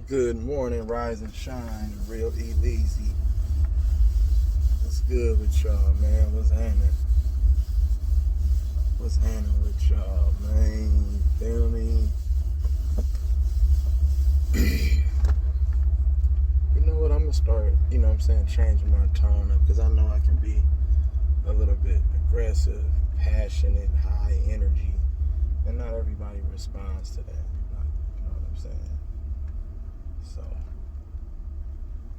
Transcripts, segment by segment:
Good morning, rise and shine, real E-Leezy. What's good with y'all, man? What's happening? What's happening with y'all, man? You feel me? You know what? I'm gonna start, changing my tone up because I know I can be a little bit aggressive, passionate, high energy, and not everybody responds to that. You know what I'm saying? So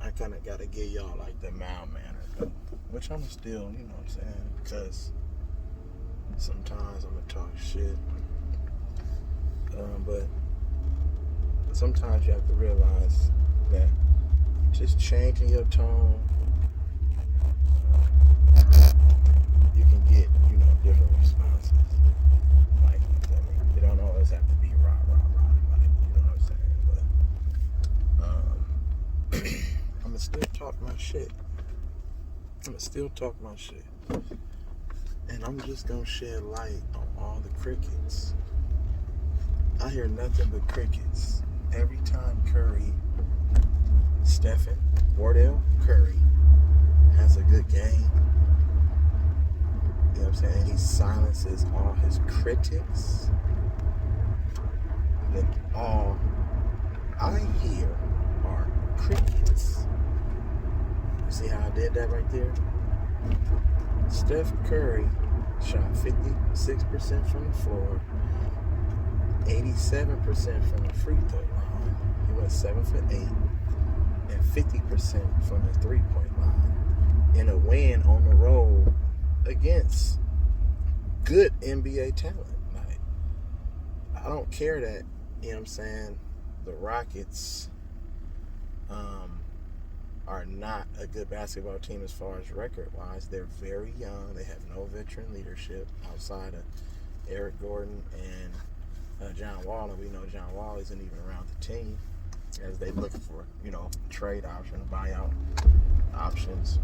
I kind of got to give y'all like the mild manner, which I'm still, because sometimes I'm going to talk shit. But sometimes you have to realize that just changing your tone, you can get, different responses. Like, you don't always have to be rah, like, you know what I'm saying? But, I'm gonna still talk my shit. And I'm just gonna shed light on all the crickets. I hear nothing but crickets. Every time Steph, Wardell Curry has a good game, you know what I'm saying? He silences all his critics. Then all I hear are crickets. You see how I did that right there? Steph Curry shot 56% from the floor, 87% from the free throw line. He went 7 for 8, and 50% from the three-point line in a win on the road against good NBA talent. Like, I don't care that, the Rockets are not a good basketball team as far as record-wise. They're very young. They have no veteran leadership outside of Eric Gordon and John Wall. And we know John Wall isn't even around the team as they look for, trade option, buyout options.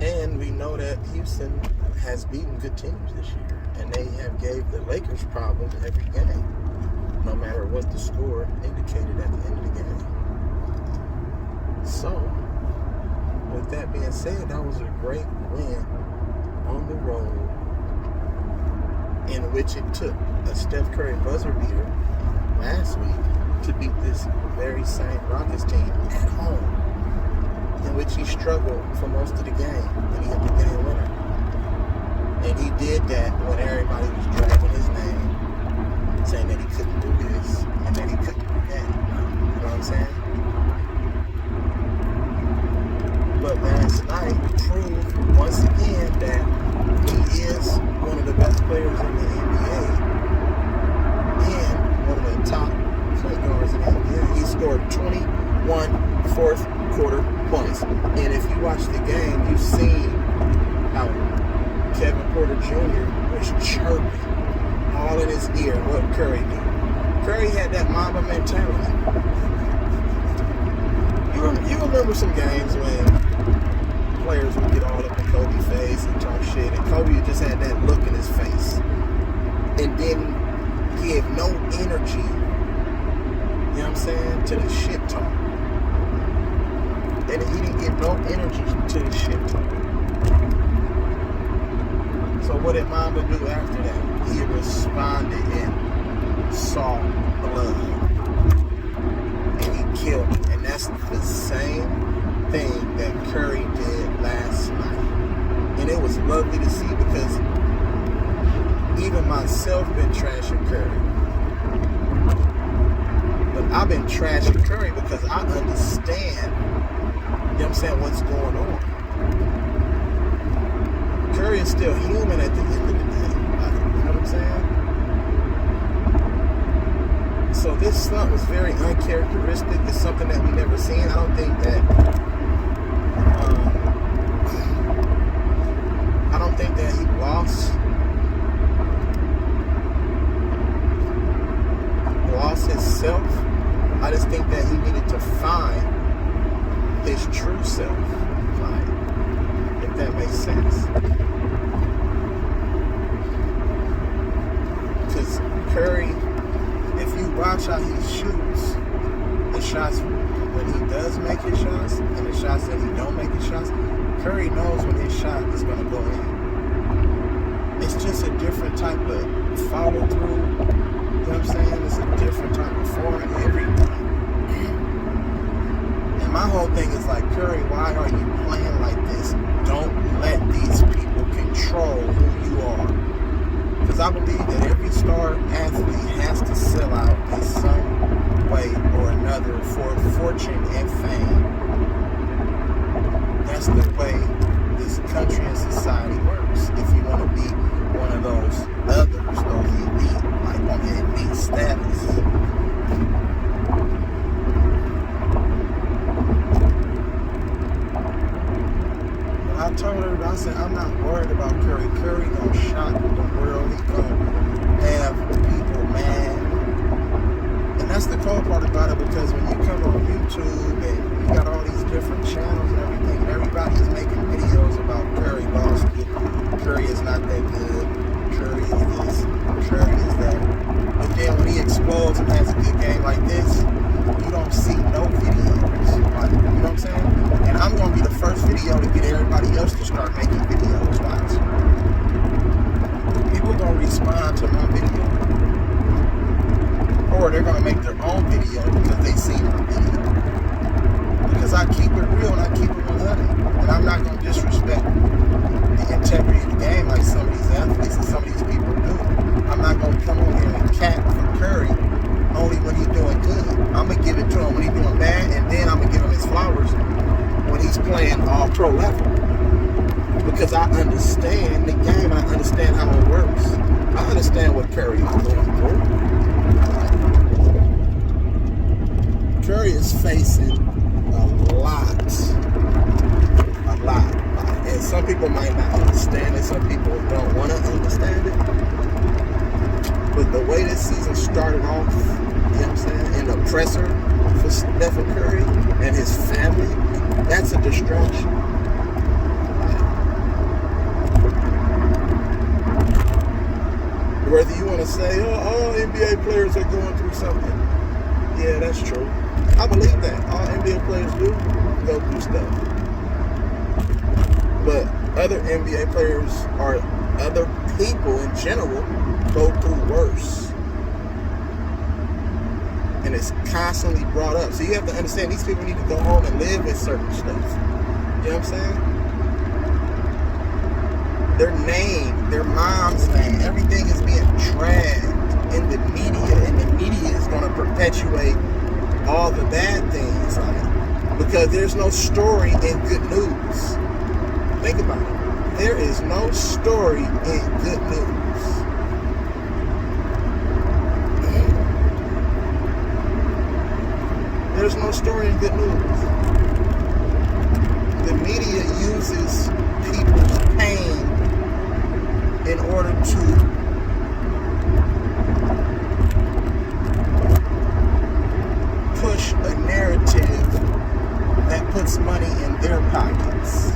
And we know that Houston has beaten good teams this year. And they have gave the Lakers problems every game, no matter what the score indicated at the end of the game. So, with that being said, that was a great win on the road, in which it took a Steph Curry buzzer beater last week to beat this very same Rockets team at home, in which he struggled for most of the game, and he hit the game winner. And he did that when everybody was dragging his name, saying that he couldn't do this and that he couldn't do that. You know what I'm saying? But last night proved once again that he is one of the best players in the NBA and one of the top point guards in the NBA. He scored 21 fourth quarter points. And if you watch the game, you've seen how Kevin Porter Jr. was chirping all in his ear what Curry do. Curry had that Mamba mentality. You remember some games when players would get all up in Kobe's face and talk shit, and Kobe just had that look in his face and didn't give no energy, you know what I'm saying, to the shit talk. And he didn't give no energy to the shit talk. So what did Mamba do after that? He responded and saw blood. And he killed it. And that's the same thing that Curry did last night. And it was lovely to see because even myself been trashing Curry. But I've been trashing Curry because I understand, what's going on. Curry is still human at the end of the day. You know what I'm saying? So this stunt was very uncharacteristic. It's something that we never seen. I don't think that he lost himself. I just think that he needed to find his true self. If that makes sense. Because Curry follow through. You know what I'm saying? It's a different type of form everything. And my whole thing is like, Curry, why are you playing like this? Don't let these people control who you are. Because I believe that every star athlete has to sell out in some way or another for fortune and fame. That's the way this country and society works. If you want to be one of those others, those elite, like on the elite status. I told her, I said, I'm not worried about Curry. Curry gonna shock the world. He gonna have people mad. And that's the cool part about it, because when you come on YouTube and you got all these different channels and everything, and everybody's making videos about Curry lost it, Curry is not that good, Curry is this, Curry is that. But then when he explodes and has a good game like this, you don't see no videos. Like, you know what I'm saying? And I'm going to be the first video to get everybody else to start making videos. Watch. People are going to respond to my video. Or they're going to make their own video because they see my video. Because I keep it real and I keep it 100. And I'm not going to disrespect the integrity of the game like some of these athletes and some of these people do. I'm not going to come on here and cat for Curry only when he's doing good. I'm going to give it to him when he's doing bad, and then I'm going to give him his flowers when he's playing all pro level. Because I understand the game, and I understand how it works. I understand what Curry is going through. Curry is facing a lot. And some people might not understand it, some people don't want to understand it. But the way this season started off, you know what I'm saying, and the pressure for Steph Curry and his family, that's a distraction. Whether you want to say, oh, all NBA players are going through something. Yeah, that's true. I believe that. All NBA players do go through stuff. But other NBA players or other people in general go through worse. And it's constantly brought up. So you have to understand these people need to go home and live with certain stuff. You know what I'm saying? Their name, their mom's name, everything is being dragged in the media, and the media is going to perpetuate all the bad things, like, because there's no story in good news. Think about it. There is no story in good news. There's no story in good news. The media uses people's pain in order to push a narrative that puts money in their pockets.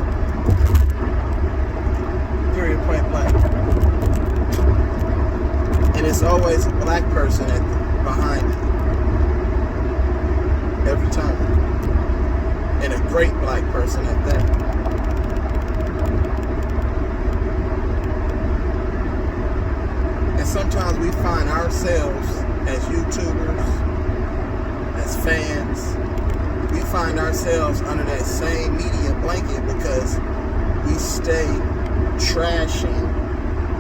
Period, point blank. And it's always a black person behind it. Every time. And a great black person at that. And sometimes we find ourselves as YouTubers, as fans, we find ourselves under that same media blanket because we stay trashing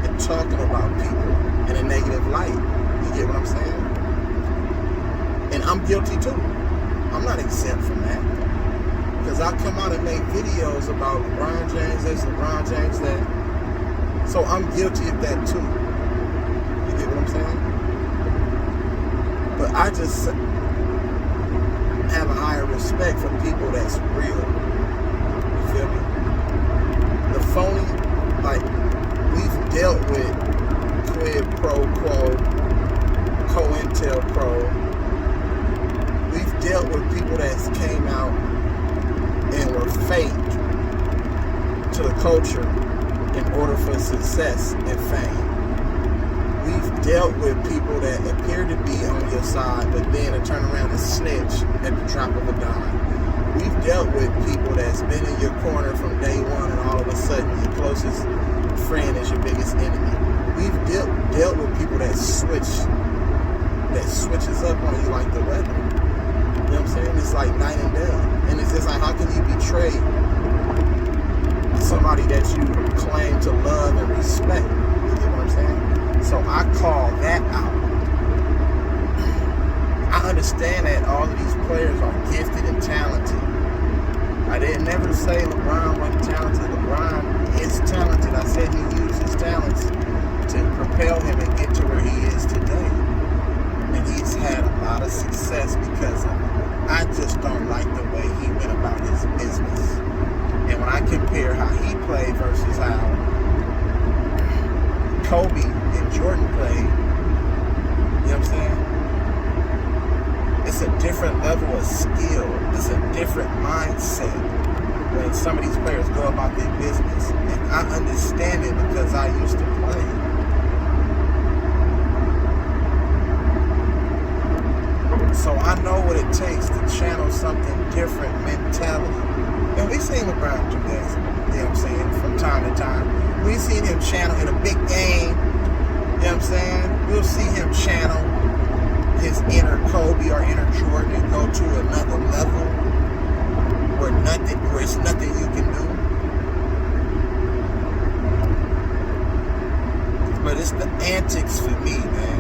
and talking about people in a negative light. You get what I'm saying? And I'm guilty too. I'm not exempt from that. Because I come out and make videos about LeBron James this, LeBron James that. So I'm guilty of that too. You get what I'm saying? But I just have a higher respect for people that's real. You feel me? The phony, like, we've dealt with quid pro quo, COINTELPRO. We've dealt with people that came out and were fake to the culture in order for success and fame. We've dealt with people that appear to be on your side, but then to turn around and snitch at the drop of a dime. We've dealt with people that's been in your corner from day one, and all of a sudden your closest friend is your biggest enemy. We've dealt with people that that switches up on you like the weather. You know what I'm saying? It's like night and day. And it's just like, how can you betray somebody that you claim to love and respect? You get what I'm saying? So I call that out. I understand that all of these players are gifted and talented. I didn't never say LeBron wasn't talented. LeBron is talented. I said he used his talents to propel him and get to where he is today. And he's had a lot of success because of it. I just don't like the way he went about his business. And when I compare how he played versus how Kobe and Jordan played, you know what I'm saying? It's a different level of skill. It's a different mindset when some of these players go about their business. And I understand it because I used to play. So I know what it takes to channel something different mentality. And we've seen LeBron do this, you know what I'm saying, from time to time. We've seen him channel in a big game, you know what I'm saying? We'll see him channel his inner Kobe or inner Jordan and go to another level where it's nothing you can do. But it's the antics for me, man.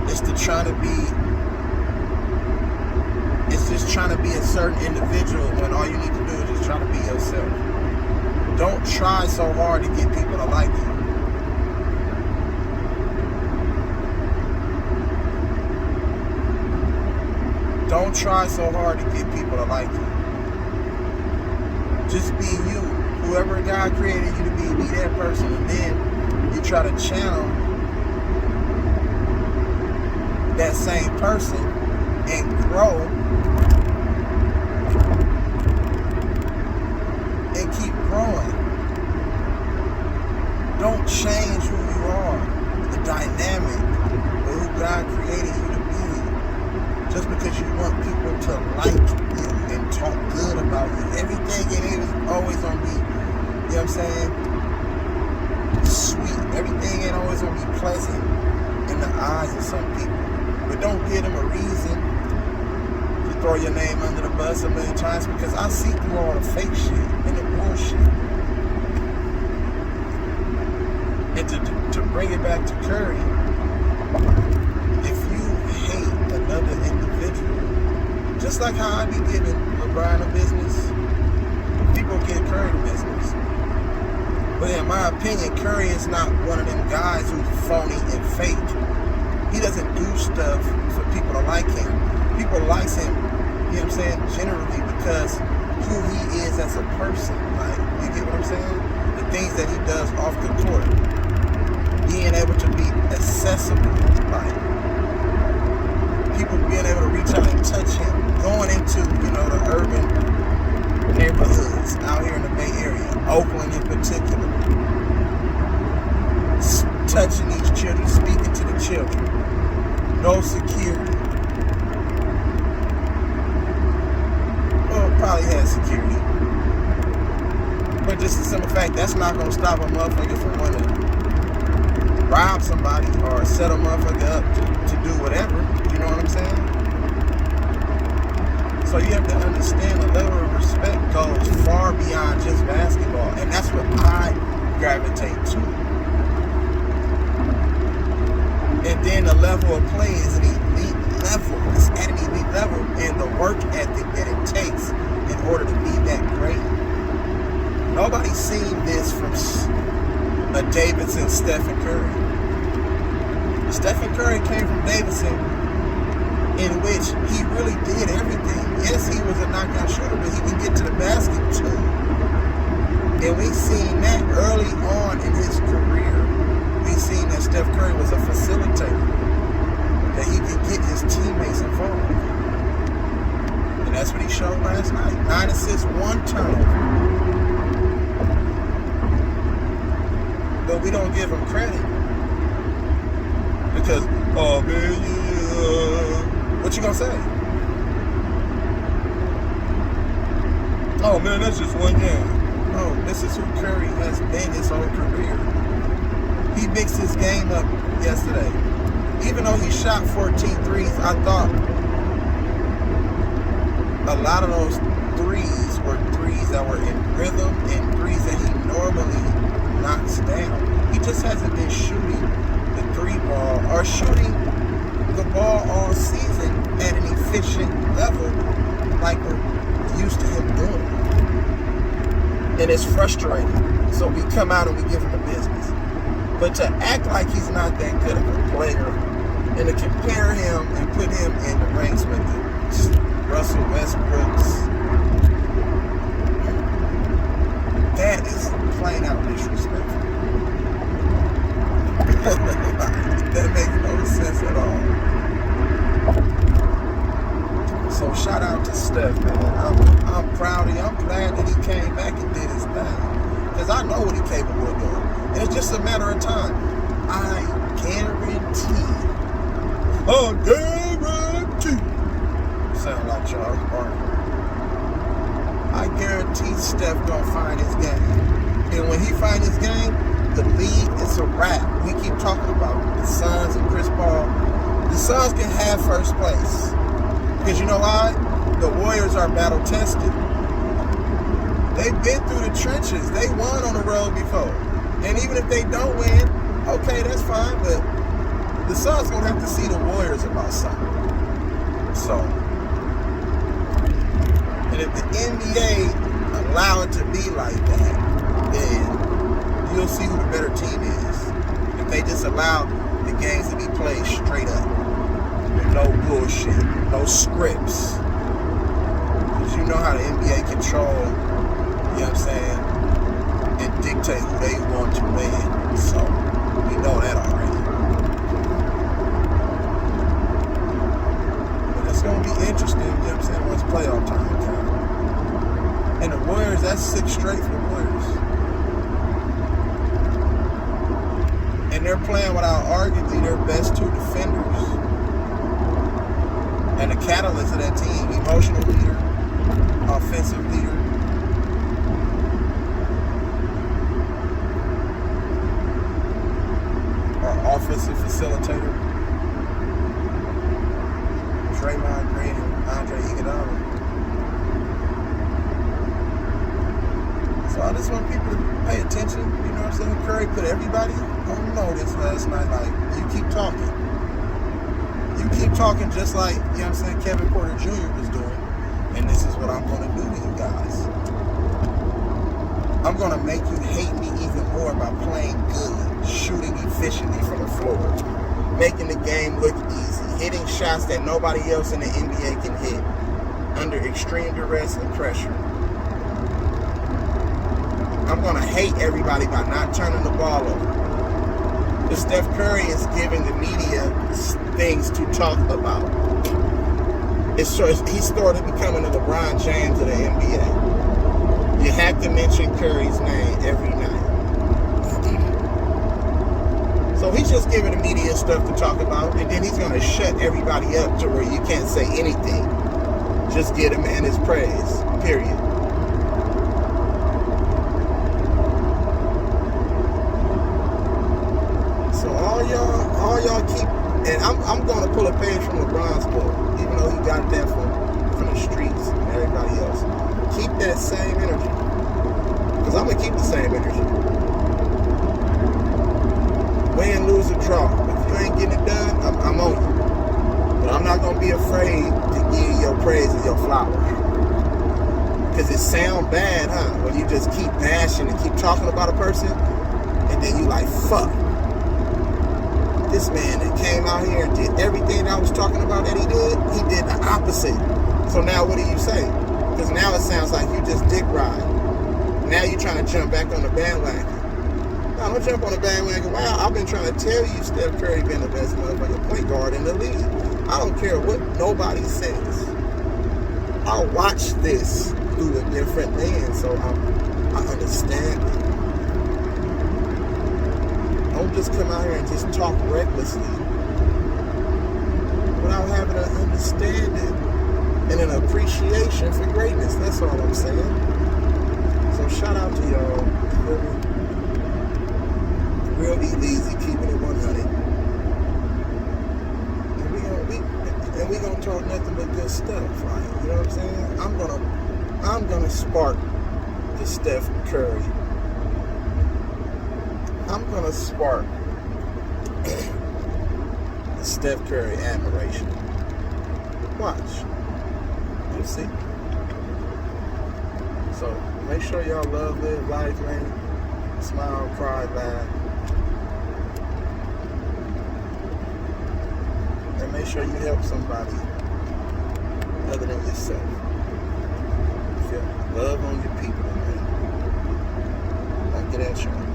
It's just trying to be a certain individual when all you need to do is just try to be yourself. Don't try so hard to get people to like you. Don't try so hard to get people to like you. Just be you. Whoever God created you to be that person. And then you try to channel that same person and grow and keep growing. Don't change who you are, the dynamic of who God created you to be, just because you want people to like you and talk good about you. Everything ain't always gonna be, you know what I'm saying, sweet. Everything ain't always gonna be pleasant in the eyes of some people. But don't give them a reason to throw your name under the bus a million times, because I see through all the fake shit and the bullshit. And to bring it back to Curry, if you hate another individual, just like how I be giving LeBron a business, people give Curry a business. But in my opinion, Curry is not one of them guys who's phony and fake. He doesn't do stuff for people to like him. People like him, you know what I'm saying, generally because who he is as a person. Like, you get what I'm saying? The things that he does off the court. Being able to be accessible. Like, people being able to reach out and touch him. Going into, you know, the urban neighborhoods out here in the Bay Area. Oakland in particular. Touching these children, speaking to the children. No security. Well, probably has security. But just the simple fact, that's not going to stop a motherfucker from wanting to rob somebody or set a motherfucker up to do whatever. You know what I'm saying? So you have to understand the level of respect goes far beyond just basketball. And that's what I gravitate to. And then the level of play is an elite level. It's at an elite level. And the work ethic that it takes in order to be that great. Nobody's seen this from a Davidson, Stephen Curry. Stephen Curry came from Davidson, in which he really did everything. Yes, he was a knockout shooter, but he could get to the basket too. And we've seen that early on in his career. We've seen that Steph Curry was a facilitator, that he could get his teammates involved. And that's what he showed last night. 9 assists, 1 turnover. But we don't give him credit. Because, oh man, yeah. What you gonna say? Oh man, that's just one game. No, this is who Curry has been his whole career. He's mixed his game up yesterday. Even though he shot 14 threes, I thought a lot of those threes were threes that were in rhythm and threes that he normally knocks down. He just hasn't been shooting the 3-ball or shooting the ball all season at an efficient level like we're used to him doing. And it's frustrating. So we come out and we give him the business. But to act like he's not that good of a player and to compare him and put him in the ranks with the Russell Westbrooks, that is plain out disrespectful. That makes no sense at all. So shout out to Steph, man. I'm proud of you. I'm glad that he came back and did his thing. Because I know what he's capable of doing. And it's just a matter of time. I guarantee. Sound like Charles Barkley. I guarantee Steph gonna find his game. And when he find his game, the league is a wrap. We keep talking about the Suns and Chris Paul. The Suns can have first place. Because you know why? The Warriors are battle tested. They've been through the trenches. They won on the road before. And even if they don't win, okay, that's fine. But the Suns going to have to see the Warriors about something. So, and if the NBA allow it to be like that, then you'll see who the better team is. If they just allow the games to be played straight up. With no bullshit, no scripts. Because you know how the NBA control, you know what I'm saying, and dictate who they want to win. So, we know that already. But it's going to be interesting, you know what I'm saying, once playoff time comes. And the Warriors, that's 6 straight for the Warriors. And they're playing without arguably their best 2 defenders. And the catalyst of that team, emotional leader, offensive leader. Or offensive facilitator. Draymond Green and Andre Iguodala. So I just want people to pay attention. You know what I'm saying? Curry put everybody on notice last night. Like, you keep talking. You keep talking just like, you know what I'm saying, Kevin Porter Jr. was doing. And this is what I'm going to do to you guys. I'm going to make you hate me even more by playing good, shooting efficiently from the floor, making the game look easy, hitting shots that nobody else in the NBA can hit under extreme duress and pressure. I'm going to hate everybody by not turning the ball over. But Steph Curry is giving the media things to talk about. He's sort of becoming the LeBron James of the NBA. You have to mention Curry's name every night. So he's just giving the media stuff to talk about, and then he's going to shut everybody up to where you can't say anything. Just give him his praise, period. All y'all keep, and I'm going to pull a page from LeBron's book, even though he got that from the streets and everybody else. Keep that same energy, because I'm going to keep the same energy. Win, lose, or draw. If you ain't getting it done, I'm on you. But I'm not going to be afraid to give you your praise and your flowers. Because it sound bad, huh? When you just keep bashing and keep talking about a person, and then you like, fuck. This man that came out here and did everything I was talking about that he did the opposite. So now what do you say? Because now it sounds like you just dick ride. Now you're trying to jump back on the bandwagon. No, don't jump on the bandwagon. Wow, I've been trying to tell you Steph Curry been the best motherfucking point guard in the league. I don't care what nobody says. I'll watch this through a different lens, so I understand it. Don't just come out here and just talk recklessly without having an understanding and an appreciation for greatness. That's all I'm saying. So shout out to y'all. Real E-Leezy, keeping it 100. And we gonna talk nothing but good stuff, like, you know what I'm saying? I'm gonna spark the Steph Curry. I'm gonna spark the Steph Curry admiration. Watch. You'll see. So make sure y'all love, live life, man. Smile, cry, laugh. And make sure you help somebody other than yourself. Love on your people, man. Now get at you.